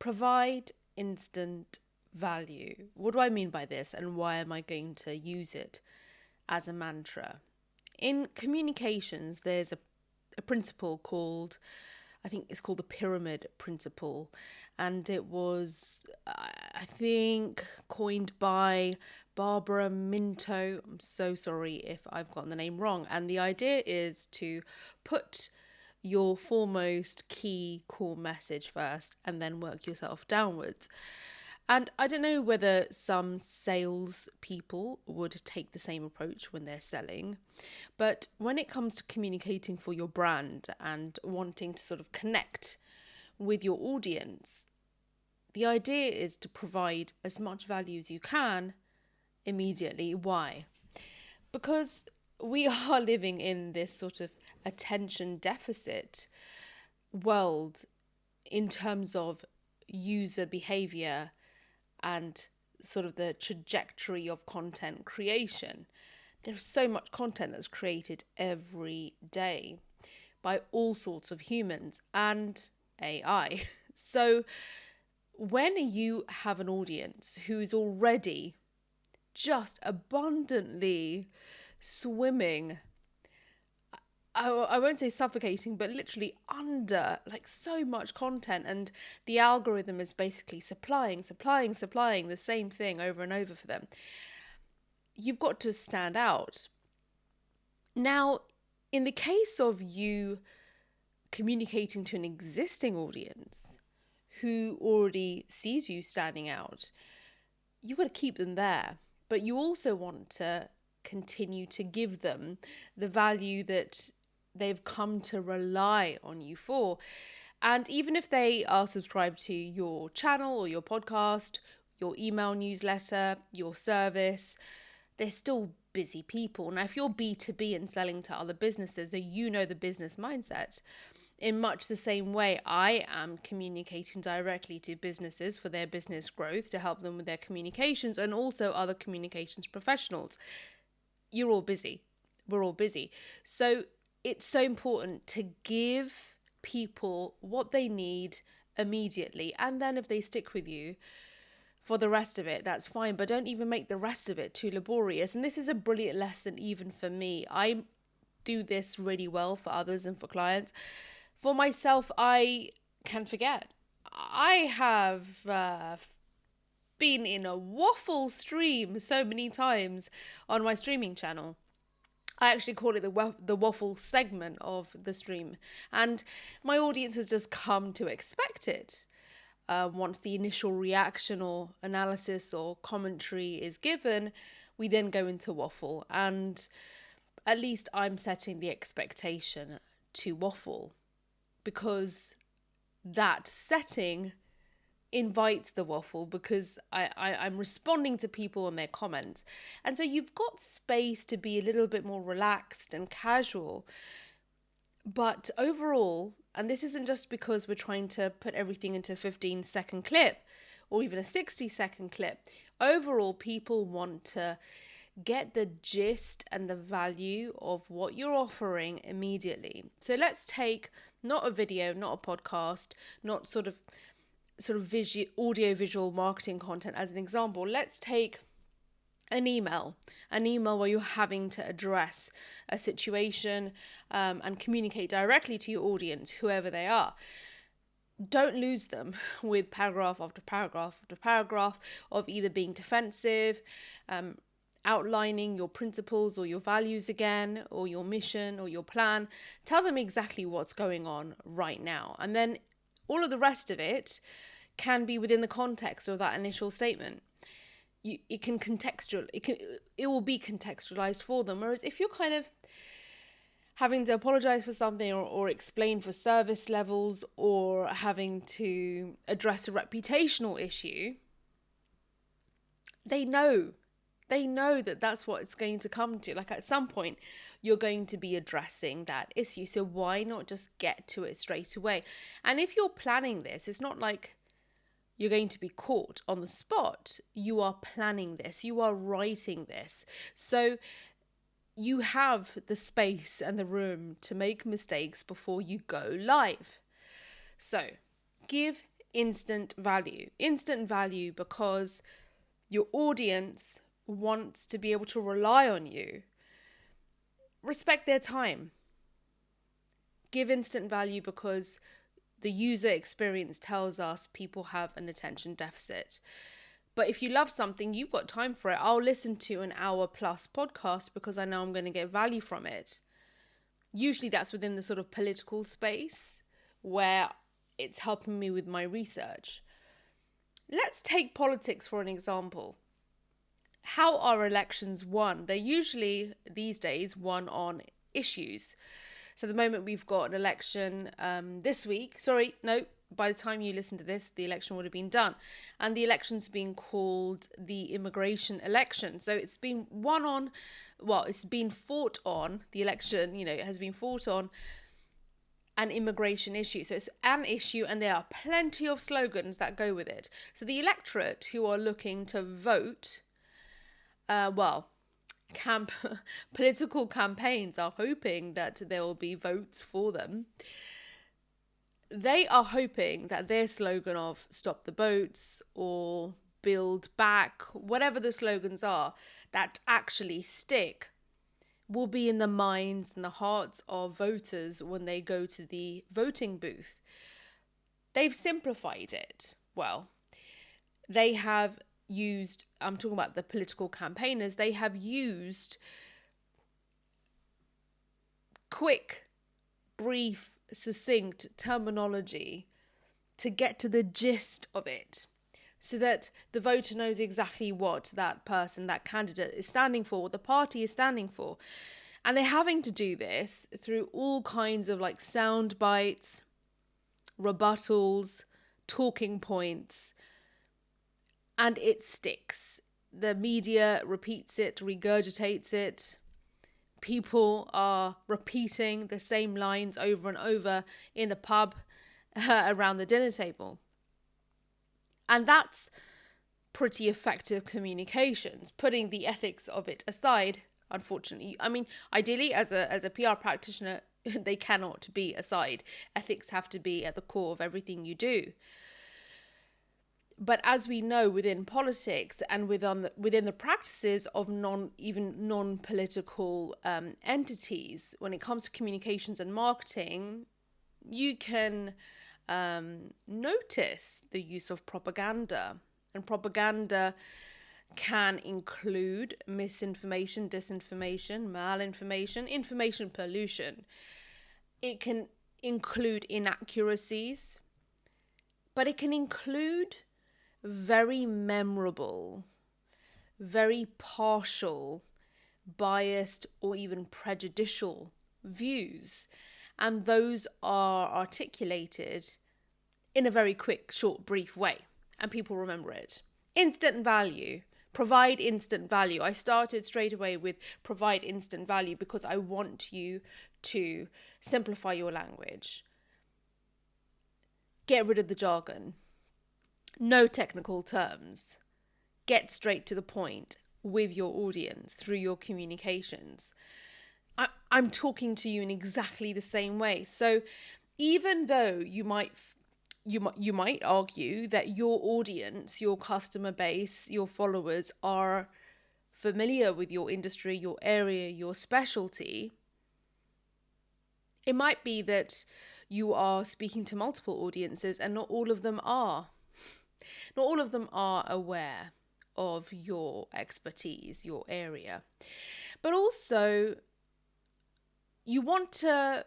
provide instant value. What do I mean by this, and why am I going to use it as a mantra? In communications, there's a principle called, I think it's called the pyramid principle, and it was, I think, coined by Barbara Minto. I'm so sorry if I've gotten the name wrong. And the idea is to put your foremost key core message first and then work yourself downwards. And I don't know whether some sales people would take the same approach when they're selling, but when it comes to communicating for your brand and wanting to sort of connect with your audience, the idea is to provide as much value as you can immediately. Why? Because we are living in this sort of attention deficit world in terms of user behavior and sort of the trajectory of content creation. There's so much content that's created every day by all sorts of humans and AI. So when you have an audience who is already just abundantly swimming, I won't say suffocating, but literally under like so much content, and the algorithm is basically supplying the same thing over and over for them, you've got to stand out. Now, in the case of you communicating to an existing audience who already sees you standing out, you've got to keep them there, but you also want to continue to give them the value that they've come to rely on you for. And even if they are subscribed to your channel or your podcast, your email newsletter, your service, they're still busy people. Now, if you're B2B and selling to other businesses, so you know the business mindset, in much the same way I am communicating directly to businesses for their business growth to help them with their communications, and also other communications professionals. You're all busy. We're all busy. So it's so important to give people what they need immediately. And then if they stick with you for the rest of it, that's fine. But don't even make the rest of it too laborious. And this is a brilliant lesson even for me. I do this really well for others and for clients. For myself, I can forget. I have been in a waffle stream so many times on my streaming channel. I actually call it the waffle segment of the stream. And my audience has just come to expect it. Once the initial reaction or analysis or commentary is given, we then go into waffle. And at least I'm setting the expectation to waffle, because that setting invites the waffle, because I'm responding to people and their comments. And so you've got space to be a little bit more relaxed and casual. But overall, and this isn't just because we're trying to put everything into a 15-second clip or even a 60-second clip. Overall, people want to get the gist and the value of what you're offering immediately. So let's take not a video, not a podcast, not sort of audio visual marketing content as an example. Let's take an email where you're having to address a situation and communicate directly to your audience, whoever they are. Don't lose them with paragraph after paragraph after paragraph of either being defensive, outlining your principles or your values again, or your mission or your plan. Tell them exactly what's going on right now. And then all of the rest of it can be within the context of that initial statement. It will be contextualized for them. Whereas if you're kind of having to apologize for something or explain for service levels or having to address a reputational issue, they know that that's what it's going to come to. Like at some point, you're going to be addressing that issue. So why not just get to it straight away? And if you're planning this, it's not like you're going to be caught on the spot. You are planning this. You are writing this. So you have the space and the room to make mistakes before you go live. So give instant value. Instant value because your audience wants to be able to rely on you. Respect their time. Give instant value because the user experience tells us people have an attention deficit. But if you love something, you've got time for it. I'll listen to an hour plus podcast because I know I'm going to get value from it. Usually that's within the sort of political space where it's helping me with my research. Let's take politics for an example. How are elections won? They're usually, these days, won on issues. So at the moment we've got an election this week. By the time you listen to this, the election would have been done. And the election's been called the immigration election. So it's been it's been fought on, the election, it has been fought on an immigration issue. So it's an issue and there are plenty of slogans that go with it. So the electorate who are looking to vote, political campaigns are hoping that there will be votes for them. They are hoping that their slogan of stop the boats or build back, whatever the slogans are that actually stick, will be in the minds and the hearts of voters when they go to the voting booth. They've simplified it. Well, they have used, I'm talking about the political campaigners, they have used quick, brief, succinct terminology to get to the gist of it so that the voter knows exactly what that person, that candidate is standing for, what the party is standing for. And they're having to do this through all kinds of sound bites, rebuttals, talking points, and it sticks. The media repeats it, regurgitates it. People are repeating the same lines over and over in the pub around the dinner table. And that's pretty effective communications, putting the ethics of it aside, unfortunately. I mean, ideally, as a PR practitioner, they cannot be aside. Ethics have to be at the core of everything you do. But as we know within politics and within the practices of non-political entities, when it comes to communications and marketing, you can notice the use of propaganda. And propaganda can include misinformation, disinformation, malinformation, information pollution. It can include inaccuracies, but it can include very memorable, very partial, biased, or even prejudicial views. And those are articulated in a very quick, short, brief way. And people remember it. Instant value. Provide instant value. I started straight away with provide instant value because I want you to simplify your language. Get rid of the jargon. No technical terms. Get straight to the point with your audience through your communications. I'm talking to you in exactly the same way. So even though you might argue that your audience, your customer base, your followers are familiar with your industry, your area, your specialty, it might be that you are speaking to multiple audiences and not all of them are. Not all of them are aware of your expertise, your area. But also, you want to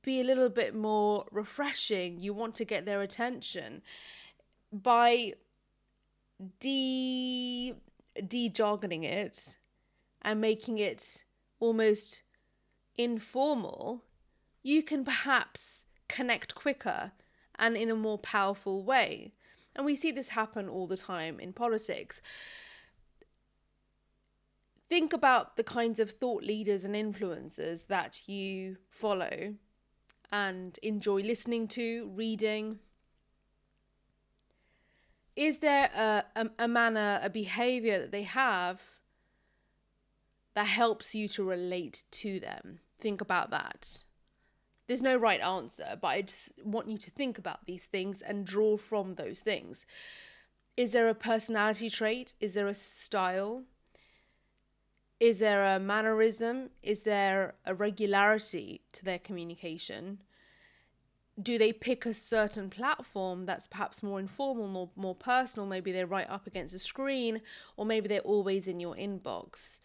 be a little bit more refreshing. You want to get their attention by de-jargoning it and making it almost informal. You can perhaps connect quicker and in a more powerful way. And we see this happen all the time in politics. Think about the kinds of thought leaders and influencers that you follow and enjoy listening to, reading. Is there a manner, a behavior that they have that helps you to relate to them? Think about that. There's no right answer, but I just want you to think about these things and draw from those things. Is there a personality trait? Is there a style? Is there a mannerism? Is there a regularity to their communication? Do they pick a certain platform that's perhaps more informal, more personal? Maybe they're right up against a screen, or maybe they're always in your inbox.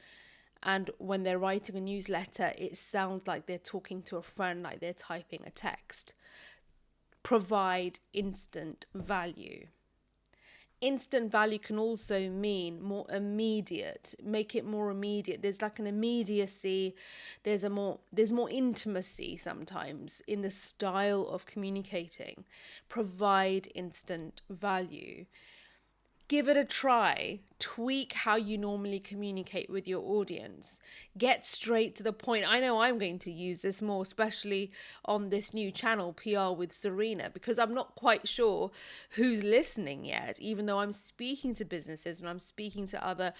And when they're writing a newsletter, it sounds like they're talking to a friend, like they're typing a text. Provide instant value. Instant value can also mean more immediate. Make it more immediate. There's like an immediacy. There's more intimacy sometimes in the style of communicating. Provide instant value. Give it a try. Tweak how you normally communicate with your audience. Get straight to the point. I know I'm going to use this more, especially on this new channel, PR with Serena, because I'm not quite sure who's listening yet, even though I'm speaking to businesses and I'm speaking to other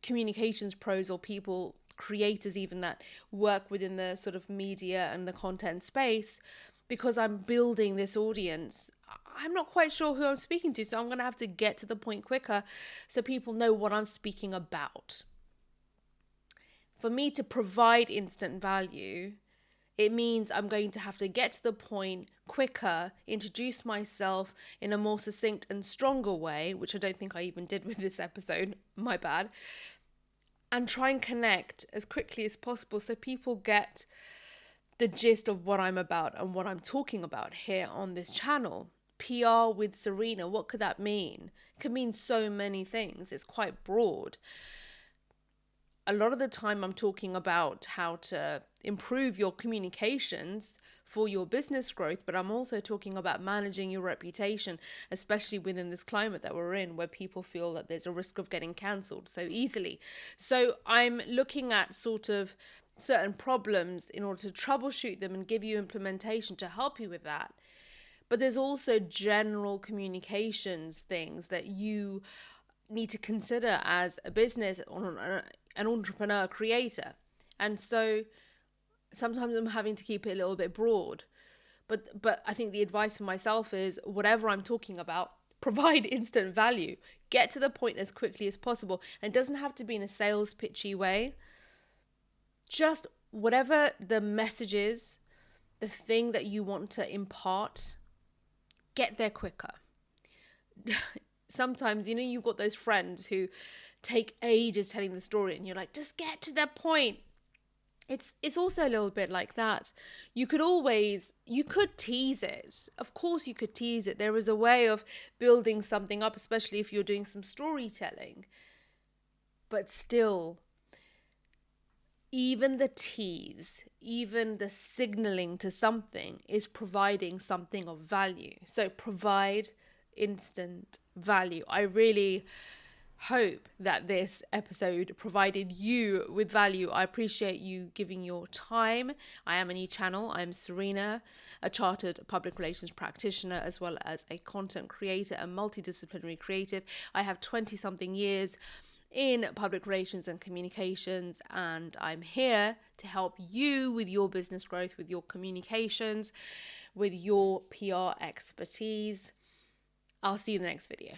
communications pros or people, creators even, that work within the sort of media and the content space. Because I'm building this audience, I'm not quite sure who I'm speaking to, so I'm going to have to get to the point quicker so people know what I'm speaking about. For me to provide instant value, it means I'm going to have to get to the point quicker, introduce myself in a more succinct and stronger way, which I don't think I even did with this episode, my bad, and try and connect as quickly as possible so people get the gist of what I'm about and what I'm talking about here on this channel. PR with Serena, what could that mean? It could mean so many things. It's quite broad. A lot of the time I'm talking about how to improve your communications for your business growth, but I'm also talking about managing your reputation, especially within this climate that we're in, where people feel that there's a risk of getting cancelled so easily. So I'm looking at sort of certain problems in order to troubleshoot them and give you implementation to help you with that. But there's also general communications things that you need to consider as a business or an entrepreneur creator. And so sometimes I'm having to keep it a little bit broad. But I think the advice for myself is whatever I'm talking about, provide instant value. Get to the point as quickly as possible. And it doesn't have to be in a sales pitchy way. Just whatever the message is, the thing that you want to impart, get there quicker. Sometimes, you've got those friends who take ages telling the story and you're like, just get to the point. It's also a little bit like that. You could tease it. Of course you could tease it. There is a way of building something up, especially if you're doing some storytelling. But still, even the tease, even the signaling to something is providing something of value. So provide instant value. I really hope that this episode provided you with value. I appreciate you giving your time. I am a new channel. I'm Serena, a chartered public relations practitioner, as well as a content creator and multidisciplinary creative. I have 20-something years in public relations and communications, and I'm here to help you with your business growth, with your communications, with your PR expertise. I'll see you in the next video.